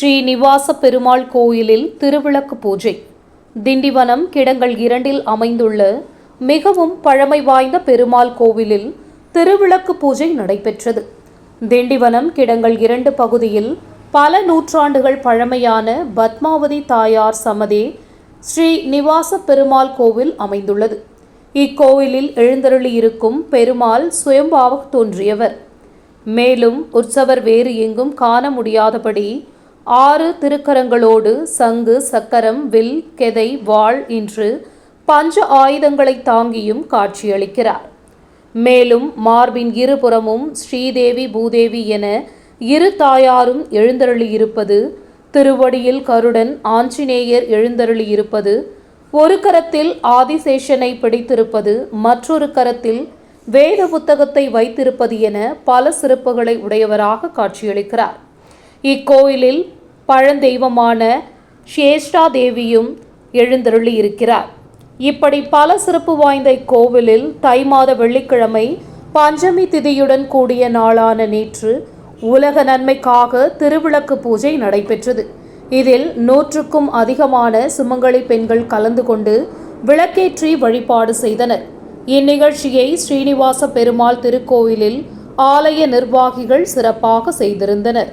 ஸ்ரீனிவாச பெருமாள் கோயிலில் திருவிளக்கு பூஜை. திண்டிவனம் கிடங்கல் 2 அமைந்துள்ள மிகவும் பழமை வாய்ந்த பெருமாள் கோவிலில் திருவிளக்கு பூஜை நடைபெற்றது. திண்டிவனம் கிடங்கல் 2 பகுதியில் பல நூற்றாண்டுகள் பழமையான பத்மாவதி தாயார் சமதே ஸ்ரீனிவாச பெருமாள் கோவில் அமைந்துள்ளது. இக்கோவிலில் எழுந்தருளியிருக்கும் பெருமாள் சுயம்பாவாக தோன்றியவர். மேலும் உற்சவர் வேறு எங்கும் காண முடியாதபடி 6 திருக்கரங்களோடு சங்கு, சக்கரம், வில், கெதை, வாள் என்று பஞ்ச ஆயுதங்களை தாங்கியும் காட்சியளிக்கிறார். மேலும் மார்பின் இருபுறமும் ஸ்ரீதேவி, பூதேவி என 2 தாயாரும் எழுந்தருளியிருப்பது, திருவடியில் கருடன் ஆஞ்சநேயர் எழுந்தருளியிருப்பது, ஒரு கரத்தில் ஆதிசேஷனை பிடித்திருப்பது, மற்றொரு கரத்தில் வேத புத்தகத்தை வைத்திருப்பது என பல சிறப்புகளை உடையவராக காட்சியளிக்கிறார். இக்கோயிலில் பழந்தெய்வமான சேஷ்டா தேவியும் எழுந்தருளி இருக்கிறார். இப்படி பல சிறப்பு வாய்ந்த இக்கோவிலில் தை மாத வெள்ளிக்கிழமை பஞ்சமி திதியுடன் கூடிய நாளான நேற்று உலக நன்மைக்காக திருவிளக்கு பூஜை நடைபெற்றது. இதில் 100க்கும் அதிகமான சுமங்கலி பெண்கள் கலந்து கொண்டு விளக்கேற்றி வழிபாடு செய்தனர். இந்நிகழ்ச்சியை ஸ்ரீனிவாச பெருமாள் திருக்கோயிலில் ஆலய நிர்வாகிகள் சிறப்பாக செய்திருந்தனர்.